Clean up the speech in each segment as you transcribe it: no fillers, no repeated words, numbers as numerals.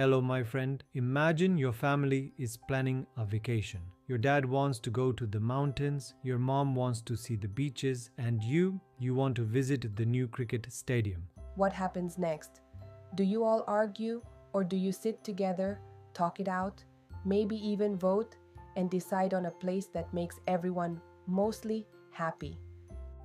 Hello, my friend. Imagine your family is planning a vacation. Your dad wants to go to the mountains, your mom wants to see the beaches, and you want to visit the new cricket stadium. What happens next? Do you all argue, or do you sit together, talk it out, maybe even vote, and decide on a place that makes everyone mostly happy?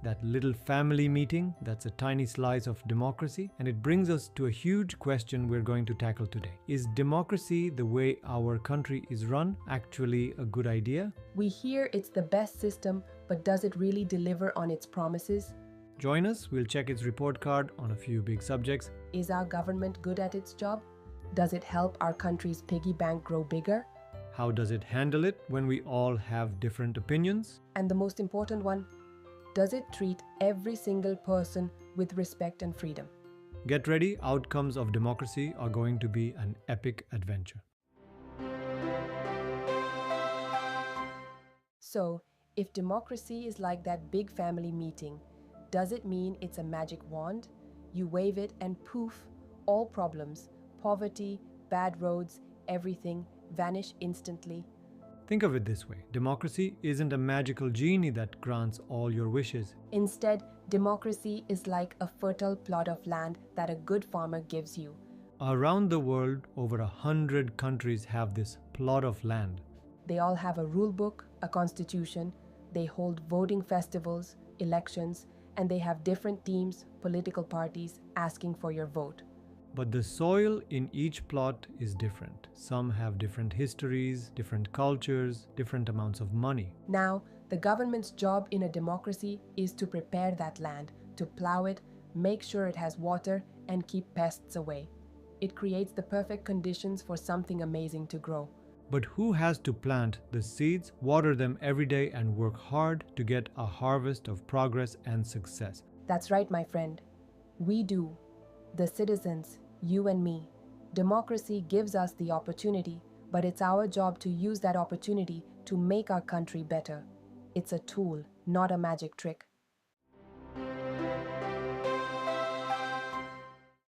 That little family meeting, that's a tiny slice of democracy, and it brings us to a huge question we're going to tackle today. Is democracy, the way our country is run, actually a good idea? We hear it's the best system, but does it really deliver on its promises? Join us, we'll check its report card on a few big subjects. Is our government good at its job? Does it help our country's piggy bank grow bigger? How does it handle it when we all have different opinions? And the most important one, does it treat every single person with respect and freedom? Get ready, outcomes of democracy are going to be an epic adventure. So, if democracy is like that big family meeting, does it mean it's a magic wand? You wave it and poof, all problems, poverty, bad roads, everything vanish instantly. Think of it this way, democracy isn't a magical genie that grants all your wishes. Instead, democracy is like a fertile plot of land that a good farmer gives you. Around the world, over 100 countries have this plot of land. They all have a rule book, a constitution, they hold voting festivals, elections, and they have different teams, political parties asking for your vote. But the soil in each plot is different. Some have different histories, different cultures, different amounts of money. Now, the government's job in a democracy is to prepare that land, to plow it, make sure it has water, and keep pests away. It creates the perfect conditions for something amazing to grow. But who has to plant the seeds, water them every day, and work hard to get a harvest of progress and success? That's right, my friend. We do. The citizens, you and me. Democracy gives us the opportunity, but it's our job to use that opportunity to make our country better. It's a tool, not a magic trick.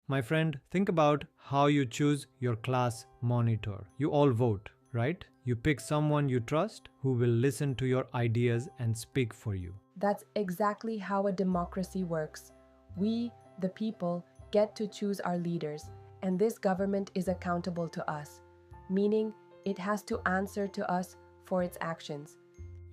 My friend, think about how you choose your class monitor. You all vote, right? You pick someone you trust who will listen to your ideas and speak for you. That's exactly how a democracy works. We, the people, get to choose our leaders, and this government is accountable to us, meaning it has to answer to us for its actions.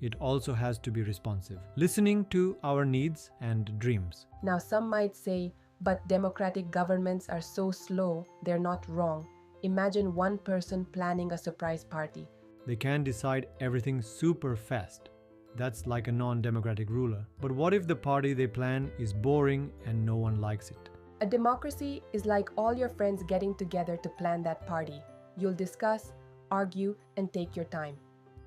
It also has to be responsive, listening to our needs and dreams. Now, some might say, but democratic governments are so slow, they're not wrong. Imagine one person planning a surprise party. They can decide everything super fast. That's like a non-democratic ruler. But what if the party they plan is boring and no one likes it? A democracy is like all your friends getting together to plan that party. You'll discuss, argue, and take your time.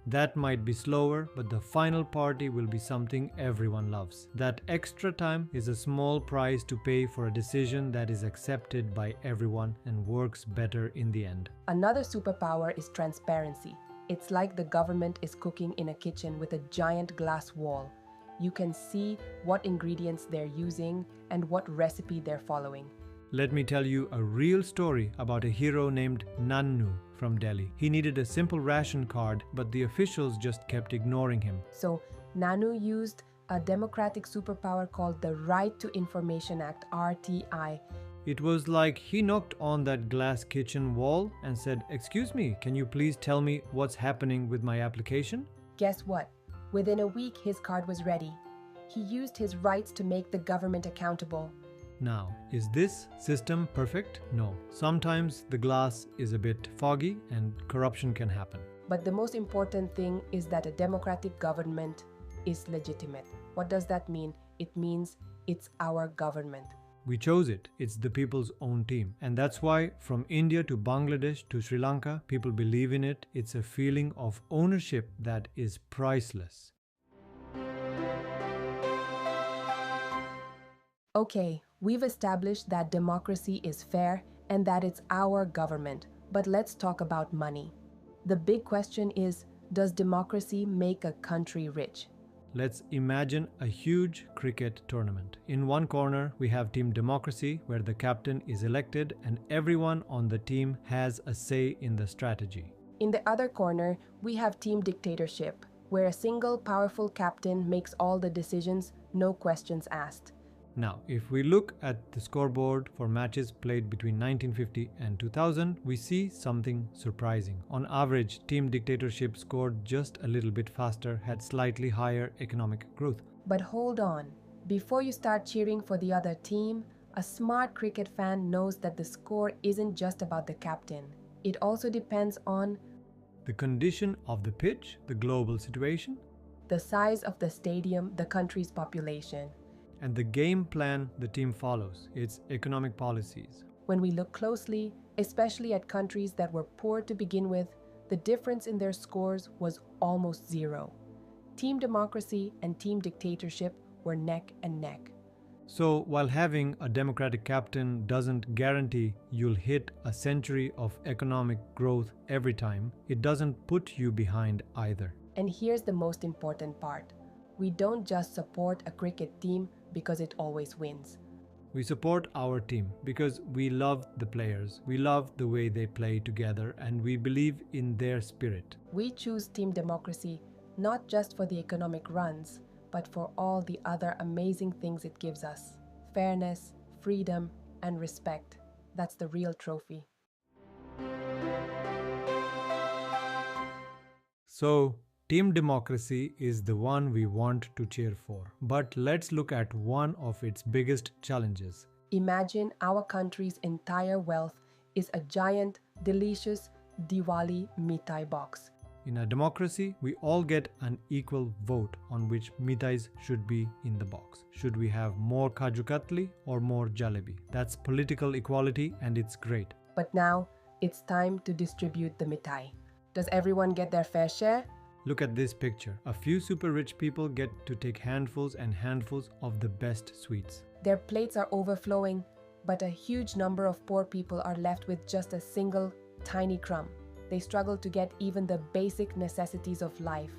That might be slower, but the final party will be something everyone loves. That extra time is a small price to pay for a decision that is accepted by everyone and works better in the end. Another superpower is transparency. It's like the government is cooking in a kitchen with a giant glass wall. You can see what ingredients they're using and what recipe they're following. Let me tell you a real story about a hero named Nannu from Delhi. He needed a simple ration card, but the officials just kept ignoring him. So Nannu used a democratic superpower called the Right to Information Act, RTI. It was like he knocked on that glass kitchen wall and said, "Excuse me, can you please tell me what's happening with my application?" Guess what? Within a week, his card was ready. He used his rights to make the government accountable. Now, is this system perfect? No. Sometimes the glass is a bit foggy and corruption can happen. But the most important thing is that a democratic government is legitimate. What does that mean? It means it's our government. We chose it. It's the people's own team. And that's why from India to Bangladesh to Sri Lanka, people believe in it. It's a feeling of ownership that is priceless. Okay, we've established that democracy is fair and that it's our government. But let's talk about money. The big question is, does democracy make a country rich? Let's imagine a huge cricket tournament. In one corner, we have Team Democracy, where the captain is elected and everyone on the team has a say in the strategy. In the other corner, we have Team Dictatorship, where a single powerful captain makes all the decisions, no questions asked. Now, if we look at the scoreboard for matches played between 1950 and 2000, we see something surprising. On average, Team Dictatorship scored just a little bit faster, had slightly higher economic growth. But hold on. Before you start cheering for the other team, a smart cricket fan knows that the score isn't just about the captain. It also depends on the condition of the pitch, the global situation, the size of the stadium, the country's population, and the game plan the team follows, its economic policies. When we look closely, especially at countries that were poor to begin with, the difference in their scores was almost zero. Team Democracy and Team Dictatorship were neck and neck. So, while having a democratic captain doesn't guarantee you'll hit a century of economic growth every time, it doesn't put you behind either. And here's the most important part. We don't just support a cricket team because it always wins. We support our team because we love the players, we love the way they play together, and we believe in their spirit. We choose Team Democracy not just for the economic runs, but for all the other amazing things it gives us. Fairness, freedom, and respect. That's the real trophy. So, Team Democracy is the one we want to cheer for. But let's look at one of its biggest challenges. Imagine our country's entire wealth is a giant, delicious Diwali mithai box. In a democracy, we all get an equal vote on which mithais should be in the box. Should we have more Kaju Katli or more jalebi? That's political equality and it's great. But now, it's time to distribute the mithai. Does everyone get their fair share? Look at this picture. A few super rich people get to take handfuls and handfuls of the best sweets. Their plates are overflowing, but a huge number of poor people are left with just a single, tiny crumb. They struggle to get even the basic necessities of life.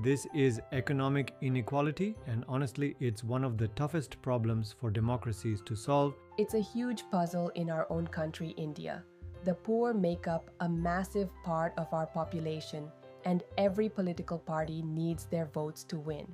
This is economic inequality, and honestly, it's one of the toughest problems for democracies to solve. It's a huge puzzle in our own country, India. The poor make up a massive part of our population, and every political party needs their votes to win.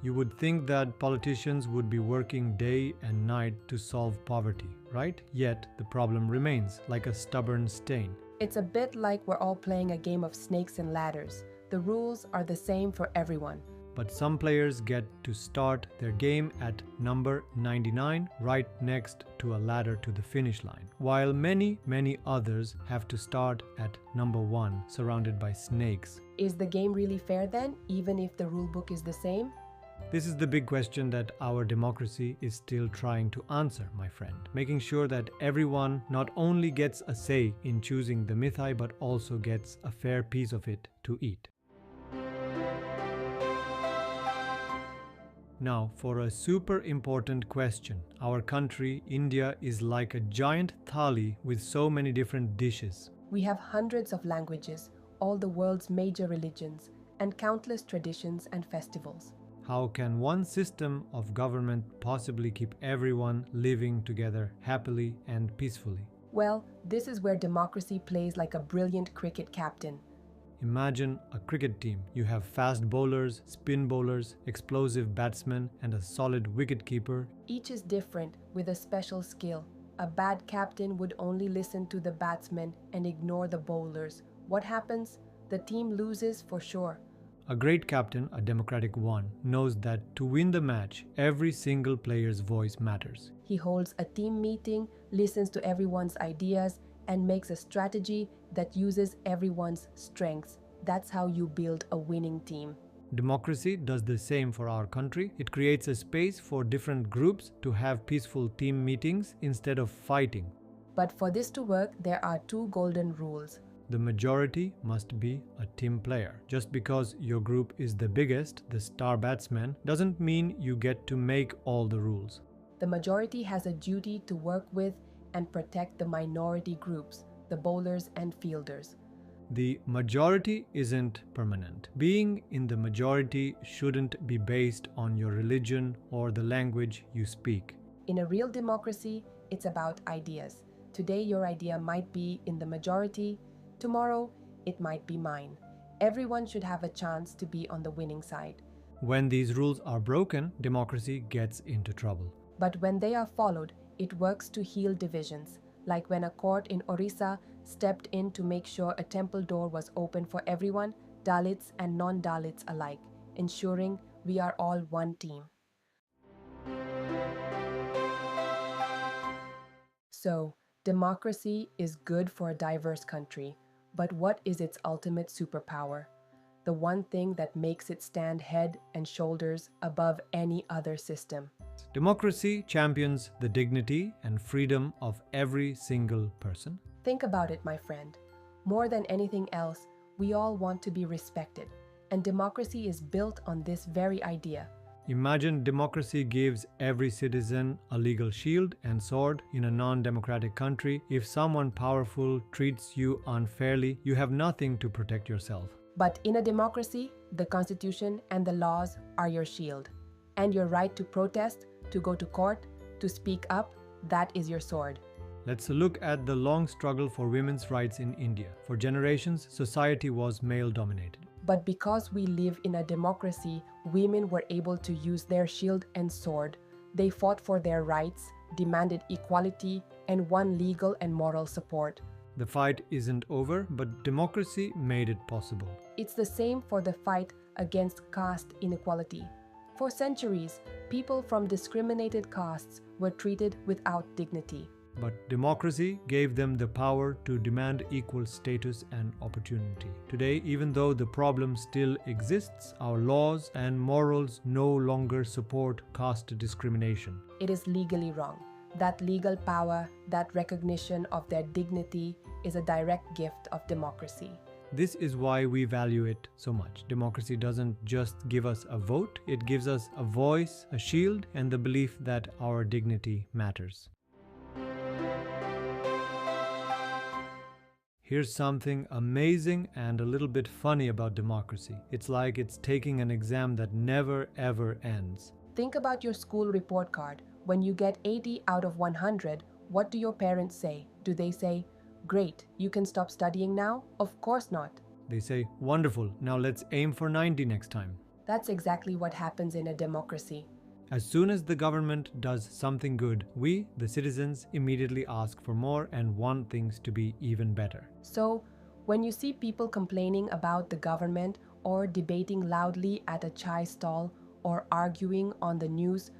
You would think that politicians would be working day and night to solve poverty, right? Yet, the problem remains, like a stubborn stain. It's a bit like we're all playing a game of snakes and ladders. The rules are the same for everyone. But some players get to start their game at number 99, right next to a ladder to the finish line, while many others have to start at number 1, surrounded by snakes. Is the game really fair then, even if the rulebook is the same? This is the big question that our democracy is still trying to answer, my friend. Making sure that everyone not only gets a say in choosing the mithai, but also gets a fair piece of it to eat. Now, for a super important question. Our country, India, is like a giant thali with so many different dishes. We have hundreds of languages, all the world's major religions, and countless traditions and festivals. How can one system of government possibly keep everyone living together happily and peacefully? Well, this is where democracy plays like a brilliant cricket captain. Imagine a cricket team. You have fast bowlers, spin bowlers, explosive batsmen, and a solid wicketkeeper. Each is different with a special skill. A bad captain would only listen to the batsmen and ignore the bowlers. What happens? The team loses for sure. A great captain, a democratic one, knows that to win the match, every single player's voice matters. He holds a team meeting, listens to everyone's ideas, and makes a strategy that uses everyone's strengths. That's how you build a winning team. Democracy does the same for our country. It creates a space for different groups to have peaceful team meetings instead of fighting. But for this to work, there are 2 golden rules. The majority must be a team player. Just because your group is the biggest, the star batsman, doesn't mean you get to make all the rules. The majority has a duty to work with and protect the minority groups, the bowlers and fielders. The majority isn't permanent. Being in the majority shouldn't be based on your religion or the language you speak. In a real democracy, it's about ideas. Today, your idea might be in the majority. Tomorrow, it might be mine. Everyone should have a chance to be on the winning side. When these rules are broken, democracy gets into trouble. But when they are followed, it works to heal divisions, like when a court in Orissa stepped in to make sure a temple door was open for everyone, Dalits and non-Dalits alike, ensuring we are all one team. So, democracy is good for a diverse country, but what is its ultimate superpower? The one thing that makes it stand head and shoulders above any other system. Democracy champions the dignity and freedom of every single person. Think about it, my friend. More than anything else, we all want to be respected, and democracy is built on this very idea. Imagine democracy gives every citizen a legal shield and sword. In a non-democratic country, if someone powerful treats you unfairly, you have nothing to protect yourself. But in a democracy, the Constitution and the laws are your shield. And your right to protest, to go to court, to speak up, that is your sword. Let's look at the long struggle for women's rights in India. For generations, society was male-dominated. But because we live in a democracy, women were able to use their shield and sword. They fought for their rights, demanded equality, and won legal and moral support. The fight isn't over, but democracy made it possible. It's the same for the fight against caste inequality. For centuries, people from discriminated castes were treated without dignity. But democracy gave them the power to demand equal status and opportunity. Today, even though the problem still exists, our laws and morals no longer support caste discrimination. It is legally wrong. That legal power, that recognition of their dignity is a direct gift of democracy. This is why we value it so much. Democracy doesn't just give us a vote, it gives us a voice, a shield, and the belief that our dignity matters. Here's something amazing and a little bit funny about democracy. It's like it's taking an exam that never ever ends. Think about your school report card. When you get 80 out of 100, what do your parents say? Do they say, "Great, you can stop studying now"? Of course not. They say, "Wonderful, now let's aim for 90 next time." That's exactly what happens in a democracy. As soon as the government does something good, we, the citizens, immediately ask for more and want things to be even better. So, when you see people complaining about the government or debating loudly at a chai stall or arguing on the news,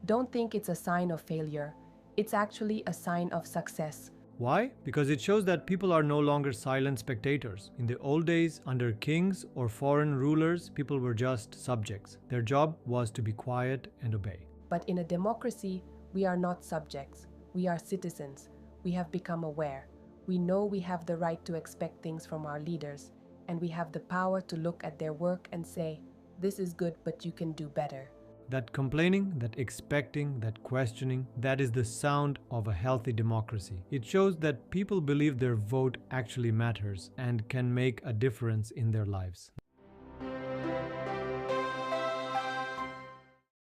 don't think it's a sign of failure. It's actually a sign of success. Why? Because it shows that people are no longer silent spectators. In the old days, under kings or foreign rulers, people were just subjects. Their job was to be quiet and obey. But in a democracy, we are not subjects. We are citizens. We have become aware. We know we have the right to expect things from our leaders, and we have the power to look at their work and say, "This is good, but you can do better." That complaining, that expecting, that questioning, that is the sound of a healthy democracy. It shows that people believe their vote actually matters and can make a difference in their lives.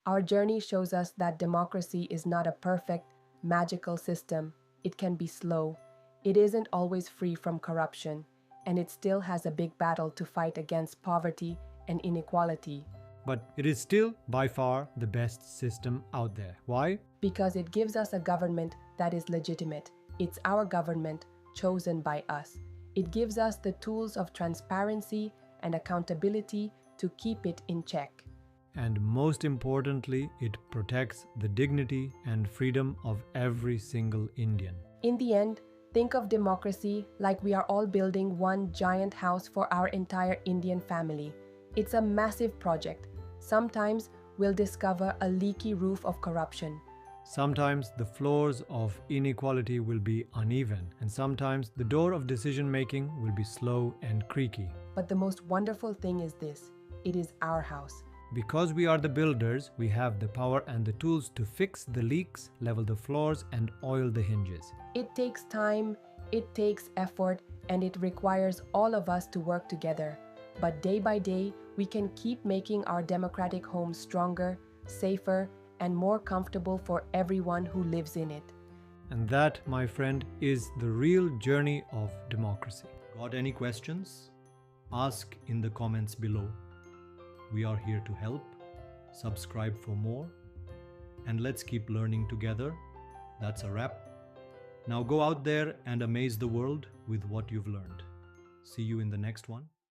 Our journey shows us that democracy is not a perfect, magical system. It can be slow. It isn't always free from corruption, and it still has a big battle to fight against poverty and inequality. But it is still, by far, the best system out there. Why? Because it gives us a government that is legitimate. It's our government, chosen by us. It gives us the tools of transparency and accountability to keep it in check. And most importantly, it protects the dignity and freedom of every single Indian. In the end, think of democracy like we are all building one giant house for our entire Indian family. It's a massive project. Sometimes we'll discover a leaky roof of corruption. Sometimes the floors of inequality will be uneven, and sometimes the door of decision-making will be slow and creaky. But the most wonderful thing is this: it is our house. Because we are the builders, we have the power and the tools to fix the leaks, level the floors, and oil the hinges. It takes time, it takes effort, and it requires all of us to work together. But day by day, we can keep making our democratic home stronger, safer, and more comfortable for everyone who lives in it. And that, my friend, is the real journey of democracy. Got any questions? Ask in the comments below. We are here to help. Subscribe for more. And let's keep learning together. That's a wrap. Now go out there and amaze the world with what you've learned. See you in the next one.